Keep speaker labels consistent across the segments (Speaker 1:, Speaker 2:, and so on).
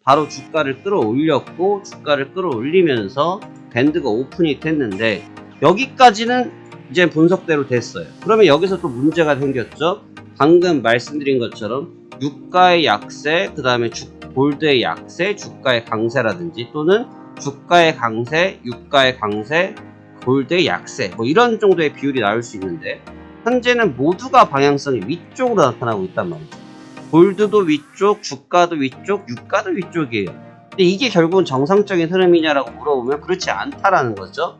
Speaker 1: 바로 주가를 끌어올렸고, 주가를 끌어올리면서 밴드가 오픈이 됐는데, 여기까지는 이제 분석대로 됐어요. 그러면 여기서 또 문제가 생겼죠. 방금 말씀드린 것처럼 유가의 약세, 그 다음에 골드의 약세, 주가의 강세라든지, 또는 주가의 강세, 유가의 강세, 골드의 약세, 뭐 이런 정도의 비율이 나올 수 있는데, 현재는 모두가 방향성이 위쪽으로 나타나고 있단 말이죠. 골드도 위쪽, 주가도 위쪽, 유가도 위쪽이에요. 근데 이게 결국은 정상적인 흐름이냐라고 물어보면 그렇지 않다라는 거죠.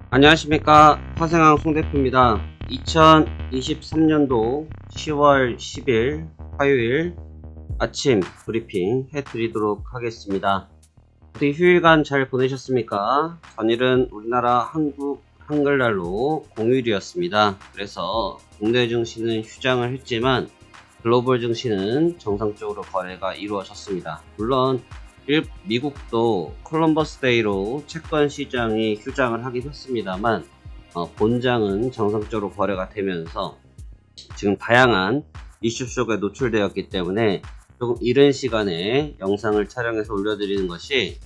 Speaker 1: 안녕하십니까, 화생왕 송대표입니다. 2023년도 10월 10일 화요일 아침 브리핑 해드리도록 하겠습니다. 어떻게 휴일간 잘 보내셨습니까? 전일은 우리나라 한국 한글날로 공휴일이었습니다. 그래서 국내 증시는 휴장을 했지만 글로벌 증시는 정상적으로 거래가 이루어졌습니다. 물론 미국도 콜럼버스 데이로 채권 시장이 휴장을 하긴 했습니다만 본장은 정상적으로 거래가 되면서 지금 다양한 이슈 속에 노출되었기 때문에 조금 이른 시간에 영상을 촬영해서 올려드리는 것이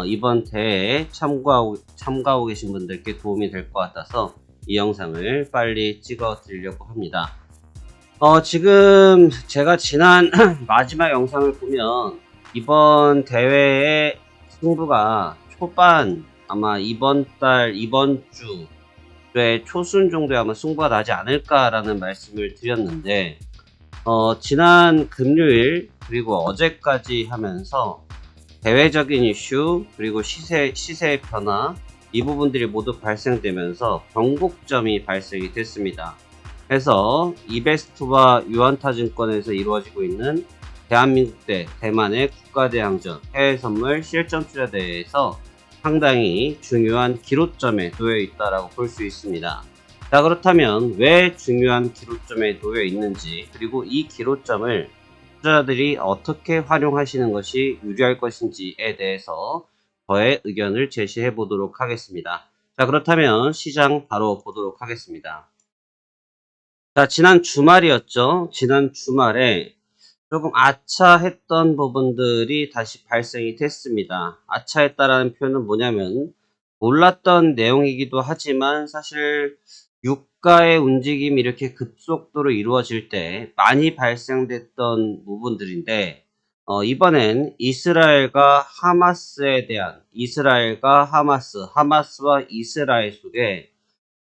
Speaker 1: 이번 대회에 참가하고 계신 분들께 도움이 될 것 같아서 이 영상을 빨리 찍어 드리려고 합니다. 지금 제가 지난 마지막 영상을 보면 이번 대회의 승부가 초반 아마 이번 주의 초순 정도에 아마 승부가 나지 않을까라는 말씀을 드렸는데, 지난 금요일 그리고 어제까지 하면서 대외적인 이슈 그리고 시세의 변화, 이 부분들이 모두 발생되면서 변곡점이 발생이 됐습니다. 그래서 이베스트와 유한타증권에서 이루어지고 있는 대한민국 대 대만의 국가대항전 해외선물 실전투자대회에서 상당히 중요한 기로점에 놓여 있다라고 볼 수 있습니다. 자, 그렇다면 왜 중요한 기로점에 놓여 있는지, 그리고 이 기로점을 투자자들이 어떻게 활용하시는 것이 유리할 것인지에 대해서 저의 의견을 제시해 보도록 하겠습니다. 자, 그렇다면 시장 바로 보도록 하겠습니다. 자, 지난 주말이었죠. 지난 주말에 조금 아차했던 부분들이 다시 발생이 됐습니다. 아차했다라는 표현은 뭐냐면 몰랐던 내용이기도 하지만 사실 유가의 움직임이 이렇게 급속도로 이루어질 때 많이 발생됐던 부분들인데, 이번엔 이스라엘과 하마스와 이스라엘 속에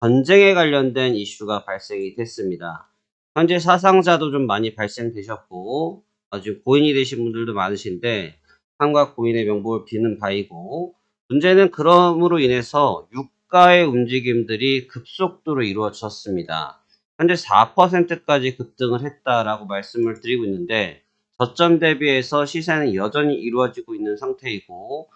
Speaker 1: 전쟁에 관련된 이슈가 발생이 됐습니다. 현재 사상자도 좀 많이 발생되셨고, 지금 고인이 되신 분들도 많으신데 한과 고인의 명복을 비는 바이고, 문제는 그럼으로 인해서 유가의 움직임들이 급속도로 이루어졌습니다. 현재 4%까지 급등을 했다라고 말씀을 드리고 있는데, 저점 대비해서 시세는 여전히 이루어지고 있는 상태이고,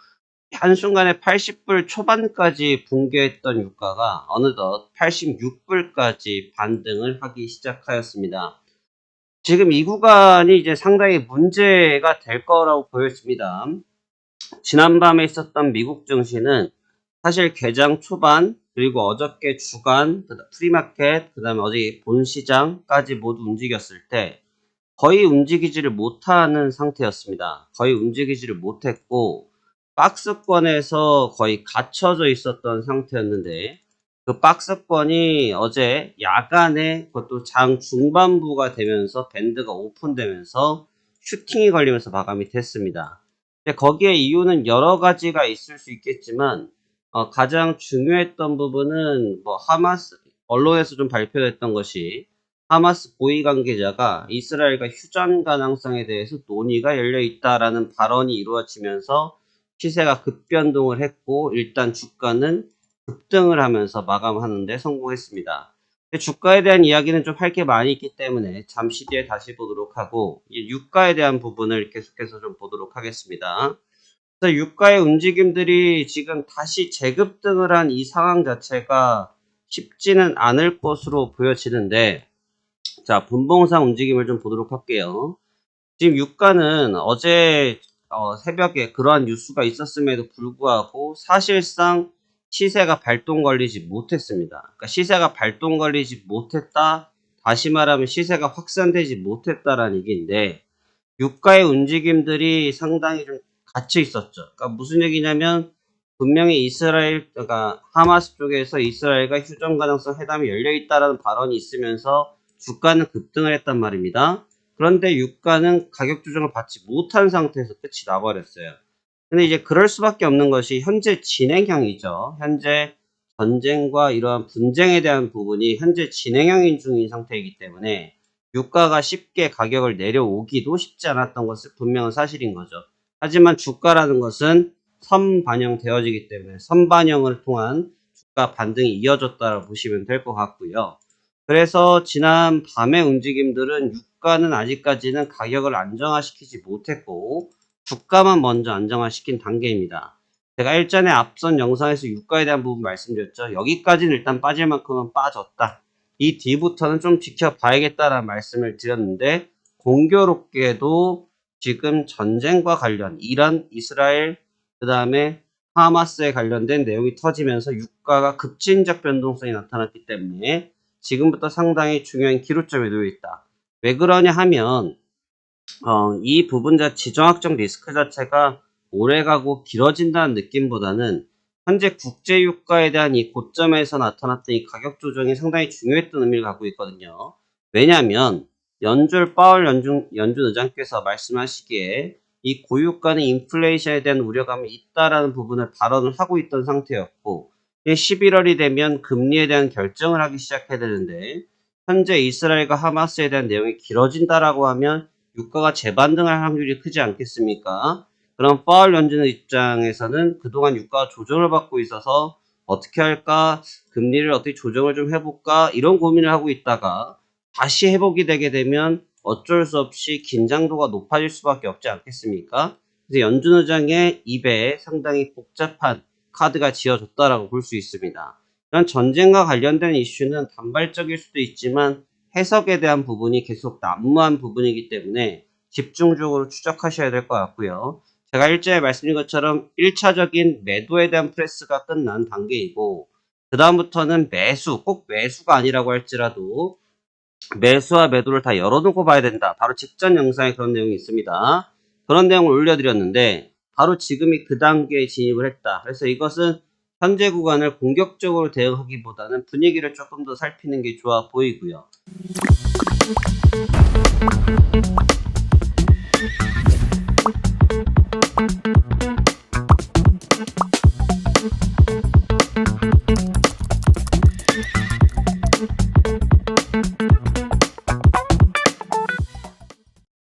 Speaker 1: 한순간에 80불 초반까지 붕괴했던 유가가 어느덧 86불까지 반등을 하기 시작하였습니다. 지금 이 구간이 이제 상당히 문제가 될 거라고 보여집니다. 지난밤에 있었던 미국 증시는 사실 개장 초반, 그리고 어저께 주간, 프리마켓, 그 다음에 어제 본시장까지 모두 움직였을 때 거의 움직이지를 못하는 상태였습니다. 거의 움직이지를 못했고, 박스권에서 거의 갇혀져 있었던 상태였는데, 그 박스권이 어제 야간에 그것도 장 중반부가 되면서 밴드가 오픈되면서 슈팅이 걸리면서 마감이 됐습니다. 거기에 이유는 여러 가지가 있을 수 있겠지만, 가장 중요했던 부분은 언론에서 좀 발표됐던 것이, 하마스 고위 관계자가 이스라엘과 휴전 가능성에 대해서 논의가 열려 있다라는 발언이 이루어지면서 시세가 급변동을 했고, 일단 주가는 급등을 하면서 마감하는데 성공했습니다. 주가에 대한 이야기는 좀 할 게 많이 있기 때문에 잠시 뒤에 다시 보도록 하고, 유가에 대한 부분을 계속해서 좀 보도록 하겠습니다. 그래서 유가의 움직임들이 지금 다시 재급등을 한 이 상황 자체가 쉽지는 않을 것으로 보여지는데, 자, 분봉상 움직임을 좀 보도록 할게요. 지금 유가는 어제 새벽에 그러한 뉴스가 있었음에도 불구하고 사실상 시세가 발동 걸리지 못했습니다. 그러니까 시세가 발동 걸리지 못했다, 다시 말하면 시세가 확산되지 못했다라는 얘기인데 유가의 움직임들이 상당히 좀 갇혀 있었죠. 그러니까 무슨 얘기냐면 분명히 그러니까 하마스 쪽에서 이스라엘과 휴전 가능성 회담이 열려 있다라는 발언이 있으면서 주가는 급등을 했단 말입니다. 그런데 유가는 가격 조정을 받지 못한 상태에서 끝이 나버렸어요. 근데 이제 그럴 수밖에 없는 것이 현재 진행형이죠. 현재 전쟁과 이러한 분쟁에 대한 부분이 현재 진행형인 중인 상태이기 때문에 유가가 쉽게 가격을 내려오기도 쉽지 않았던 것은 분명한 사실인 거죠. 하지만 주가라는 것은 선반영되어지기 때문에 선반영을 통한 주가 반등이 이어졌다고 보시면 될 것 같고요. 그래서 지난 밤의 움직임들은 유가는 아직까지는 가격을 안정화시키지 못했고 주가만 먼저 안정화시킨 단계입니다. 제가 일전에 앞선 영상에서 유가에 대한 부분 말씀드렸죠. 여기까지는 일단 빠질 만큼은 빠졌다. 이 뒤부터는 좀 지켜봐야겠다라는 말씀을 드렸는데 공교롭게도 지금 전쟁과 관련 이란, 이스라엘, 그 다음에 하마스에 관련된 내용이 터지면서 유가가 급진적 변동성이 나타났기 때문에 지금부터 상당히 중요한 기로점에 놓여 있다. 왜 그러냐 하면 이 부분 지정학적 리스크 자체가 오래가고 길어진다는 느낌보다는 현재 국제 유가에 대한 이 고점에서 나타났던 이 가격 조정이 상당히 중요했던 의미를 갖고 있거든요. 왜냐하면 파월 연준 의장께서 말씀하시기에 이 고유가는 인플레이션에 대한 우려감이 있다라는 부분을 발언을 하고 있던 상태였고 11월이 되면 금리에 대한 결정을 하기 시작해야 되는데 현재 이스라엘과 하마스에 대한 내용이 길어진다라고 하면 유가가 재반등할 확률이 크지 않겠습니까? 그럼 파월 연준의 입장에서는 그동안 유가가 조정을 받고 있어서 어떻게 할까? 금리를 어떻게 조정을 좀 해볼까? 이런 고민을 하고 있다가 다시 회복이 되게 되면 어쩔 수 없이 긴장도가 높아질 수밖에 없지 않겠습니까? 그래서 연준 의장의 입에 상당히 복잡한 카드가 지어졌다라고 볼 수 있습니다. 이런 전쟁과 관련된 이슈는 단발적일 수도 있지만 해석에 대한 부분이 계속 난무한 부분이기 때문에 집중적으로 추적하셔야 될 것 같고요. 제가 일전에 말씀드린 것처럼 1차적인 매도에 대한 프레스가 끝난 단계이고 그 다음부터는 꼭 매수가 아니라고 할지라도 매수와 매도를 다 열어놓고 봐야 된다. 바로 직전 영상에 그런 내용이 있습니다. 그런 내용을 올려드렸는데 바로 지금이 그 단계에 진입을 했다. 그래서 이것은 현재 구간을 공격적으로 대응하기보다는 분위기를 조금 더 살피는 게 좋아 보이고요.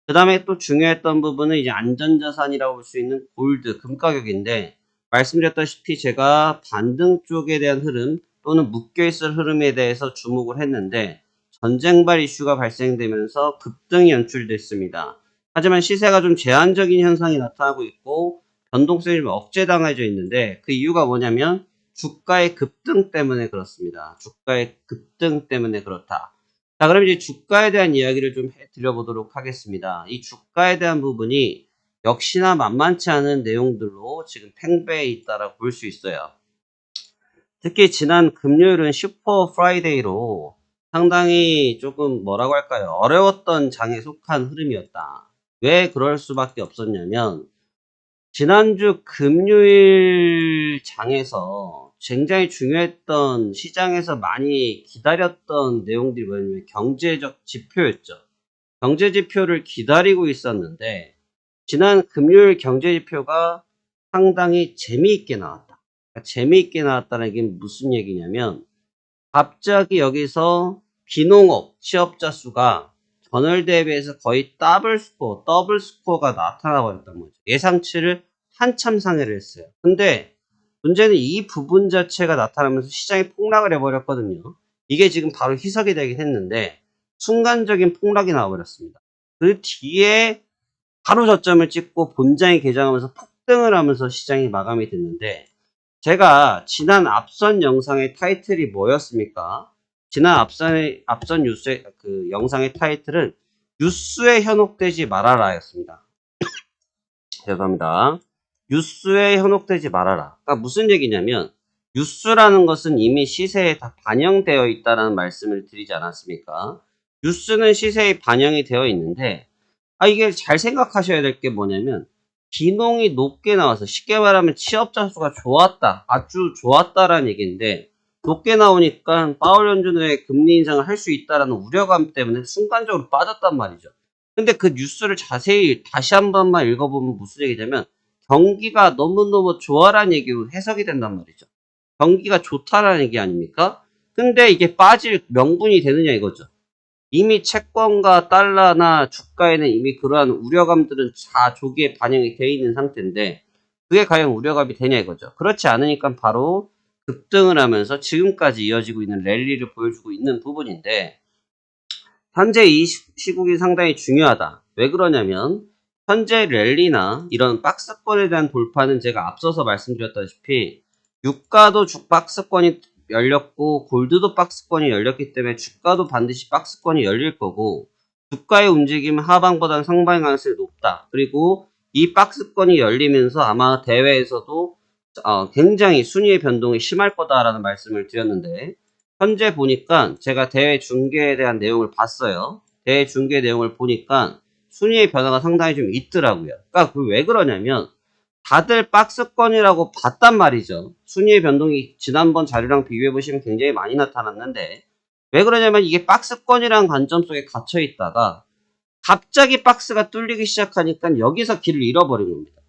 Speaker 1: 그 다음에 또 중요했던 부분은 이제 안전자산이라고 볼 수 있는 골드, 금 가격인데 말씀드렸다시피 제가 반등 쪽에 대한 흐름 또는 묶여있을 흐름에 대해서 주목을 했는데 전쟁발 이슈가 발생되면서 급등이 연출됐습니다. 하지만 시세가 좀 제한적인 현상이 나타나고 있고 변동성이 좀 억제당해져 있는데 그 이유가 뭐냐면 주가의 급등 때문에 그렇습니다. 주가의 급등 때문에 그렇다. 자, 그럼 이제 주가에 대한 이야기를 좀 해드려보도록 하겠습니다. 이 주가에 대한 부분이 역시나 만만치 않은 내용들로 지금 팽배해 있다라고 볼 수 있어요. 특히 지난 금요일은 슈퍼 프라이데이로 상당히 조금 뭐라고 할까요? 어려웠던 장에 속한 흐름이었다. 왜 그럴 수밖에 없었냐면 지난주 금요일 장에서 굉장히 중요했던 시장에서 많이 기다렸던 내용들이 뭐냐면 경제적 지표였죠. 경제 지표를 기다리고 있었는데 지난 금요일 경제 지표가 상당히 재미있게 나왔다. 그러니까 재미있게 나왔다는 게 무슨 얘기냐면 갑자기 여기서 비농업 취업자 수가 전월 대비해서 거의 더블 스코어가 나타나 버렸던 거죠. 예상치를 한참 상회를 했어요. 근데 문제는 이 부분 자체가 나타나면서 시장이 폭락을 해버렸거든요. 이게 지금 바로 희석이 되긴 했는데 순간적인 폭락이 나와버렸습니다. 그 뒤에 바로 저점을 찍고 본장이 개장하면서 폭등을 하면서 시장이 마감이 됐는데 제가 지난 앞선 영상의 타이틀이 뭐였습니까? 지난 앞선 뉴스의 그 영상의 타이틀은 뉴스에 현혹되지 말아라 였습니다. 죄송합니다. 뉴스에 현혹되지 말아라. 그러니까 무슨 얘기냐면 뉴스라는 것은 이미 시세에 다 반영되어 있다는 말씀을 드리지 않았습니까? 뉴스는 시세에 반영이 되어 있는데 이게 잘 생각하셔야 될 게 뭐냐면 기농이 높게 나와서 쉽게 말하면 취업자 수가 좋았다. 아주 좋았다라는 얘기인데 높게 나오니까 파월 연준의 금리 인상을 할 수 있다라는 우려감 때문에 순간적으로 빠졌단 말이죠. 근데 그 뉴스를 자세히 다시 한 번만 읽어보면 무슨 얘기냐면 경기가 너무너무 좋아라는 얘기로 해석이 된단 말이죠. 경기가 좋다라는 얘기 아닙니까? 근데 이게 빠질 명분이 되느냐 이거죠. 이미 채권과 달러나 주가에는 이미 그러한 우려감들은 다 조기에 반영이 돼 있는 상태인데 그게 과연 우려감이 되냐 이거죠. 그렇지 않으니까 바로 급등을 하면서 지금까지 이어지고 있는 랠리를 보여주고 있는 부분인데 현재 이 시국이 상당히 중요하다. 왜 그러냐면 현재 랠리나 이런 박스권에 대한 돌파는 제가 앞서서 말씀드렸다시피 유가도 박스권이 열렸고 골드도 박스권이 열렸기 때문에 주가도 반드시 박스권이 열릴 거고 주가의 움직임은 하방보다는 상방의 가능성이 높다. 그리고 이 박스권이 열리면서 아마 대회에서도 굉장히 순위의 변동이 심할 거다라는 말씀을 드렸는데 현재 보니까 제가 대회 중계에 대한 내용을 봤어요. 대회 중계 내용을 보니까 순위의 변화가 상당히 좀 있더라고요. 그러니까 왜 그러냐면 다들 박스권이라고 봤단 말이죠. 순위의 변동이 지난번 자료랑 비교해 보시면 굉장히 많이 나타났는데 왜 그러냐면 이게 박스권이라는 관점 속에 갇혀 있다가 갑자기 박스가 뚫리기 시작하니까 여기서 길을 잃어버린 겁니다.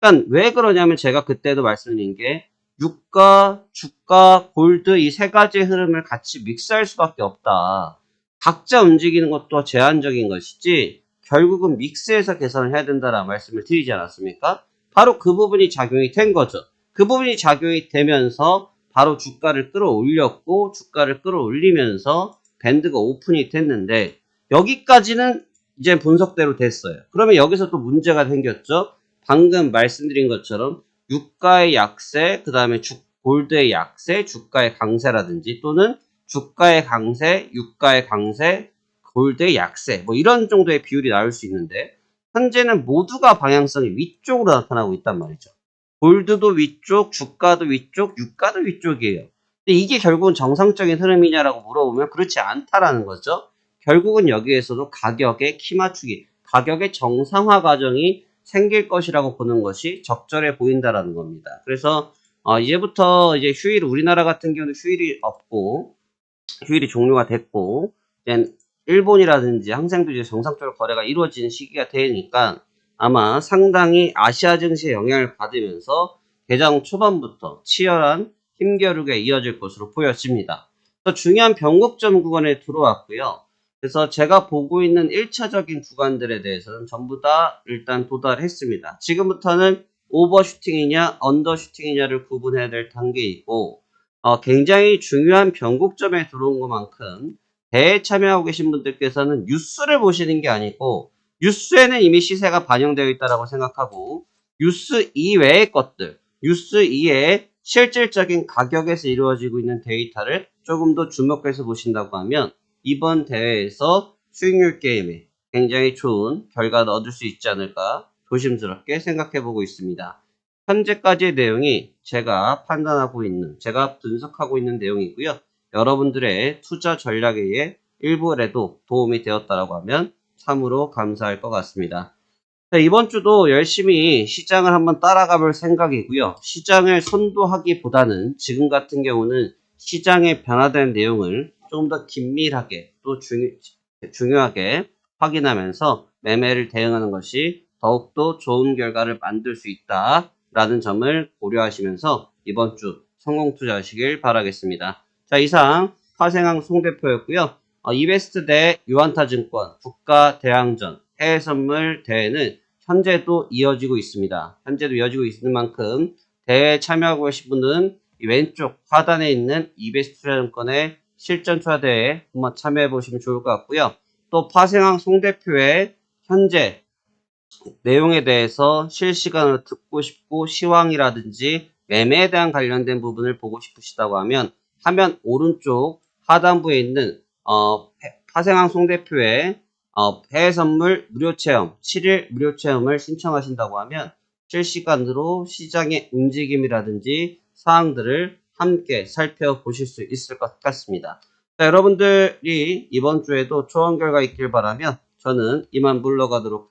Speaker 1: 그러니까 왜 그러냐면 제가 그때도 말씀드린 게 유가, 주가, 골드 이 세 가지의 흐름을 같이 믹스할 수밖에 없다. 각자 움직이는 것도 제한적인 것이지 결국은 믹스해서 계산을 해야 된다라는 말씀을 드리지 않았습니까? 바로 그 부분이 작용이 된 거죠. 그 부분이 작용이 되면서 바로 주가를 끌어올렸고 주가를 끌어올리면서 밴드가 오픈이 됐는데 여기까지는 이제 분석대로 됐어요. 그러면 여기서 또 문제가 생겼죠. 방금 말씀드린 것처럼 유가의 약세, 그 다음에 골드의 약세, 주가의 강세라든지 또는 주가의 강세, 유가의 강세, 골드의 약세 뭐 이런 정도의 비율이 나올 수 있는데 현재는 모두가 방향성이 위쪽으로 나타나고 있단 말이죠. 골드도 위쪽, 주가도 위쪽, 유가도 위쪽이에요. 근데 이게 결국은 정상적인 흐름이냐라고 물어보면 그렇지 않다라는 거죠. 결국은 여기에서도 가격의 키 맞추기, 가격의 정상화 과정이 생길 것이라고 보는 것이 적절해 보인다라는 겁니다. 그래서 이제부터 이제 휴일 우리나라 같은 경우는 휴일이 없고 휴일이 종료가 됐고 이제 일본이라든지 항생도 이제 정상적으로 거래가 이루어지는 시기가 되니까 아마 상당히 아시아 증시에 영향을 받으면서 개장 초반부터 치열한 힘겨루기가 이어질 것으로 보여집니다. 중요한 변곡점 구간에 들어왔고요. 그래서 제가 보고 있는 1차적인 구간들에 대해서는 전부 다 일단 도달했습니다. 지금부터는 오버슈팅이냐 언더슈팅이냐를 구분해야 될 단계이고 굉장히 중요한 변곡점에 들어온 것만큼 대회에 참여하고 계신 분들께서는 뉴스를 보시는 게 아니고 뉴스에는 이미 시세가 반영되어 있다고 생각하고 뉴스 이외의 것들, 뉴스 이외의 실질적인 가격에서 이루어지고 있는 데이터를 조금 더 주목해서 보신다고 하면 이번 대회에서 수익률 게임에 굉장히 좋은 결과를 얻을 수 있지 않을까 조심스럽게 생각해 보고 있습니다. 현재까지의 내용이 제가 판단하고 있는, 제가 분석하고 있는 내용이고요. 여러분들의 투자 전략의 일부라도 도움이 되었다라고 하면 참으로 감사할 것 같습니다. 자, 이번 주도 열심히 시장을 한번 따라가 볼 생각이고요. 시장을 선도하기보다는 지금 같은 경우는 시장에 변화된 내용을 좀 더 긴밀하게 또 중요하게 확인하면서 매매를 대응하는 것이 더욱더 좋은 결과를 만들 수 있다라는 점을 고려하시면서 이번 주 성공 투자하시길 바라겠습니다. 자, 이상 파생항 송 대표였고요. 이베스트 대 유한타증권 국가대항전 해외선물 대회는 현재도 이어지고 있습니다. 현재도 이어지고 있는 만큼 대회에 참여하고 계신 분은 이 왼쪽 하단에 있는 이베스트 투자증권의 실전 투자대회에 한번 참여해 보시면 좋을 것 같고요. 또 파생항 송 대표의 현재 내용에 대해서 실시간으로 듣고 싶고 시황이라든지 매매에 대한 관련된 부분을 보고 싶으시다고 하면 화면 오른쪽 하단부에 있는 파생항 송 대표의 해외 선물 무료 체험 7일 무료 체험을 신청하신다고 하면 실시간으로 시장의 움직임이라든지 사항들을 함께 살펴보실 수 있을 것 같습니다. 자, 여러분들이 이번 주에도 좋은 결과 있길 바라며 저는 이만 물러가도록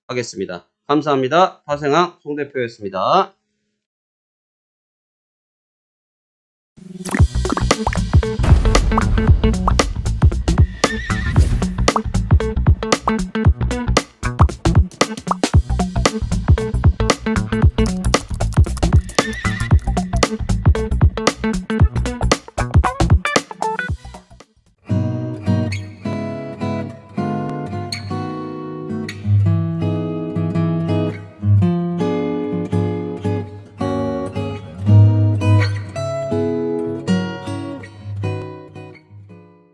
Speaker 1: 하겠습니다. 감사합니다. 파생왕 송 대표였습니다.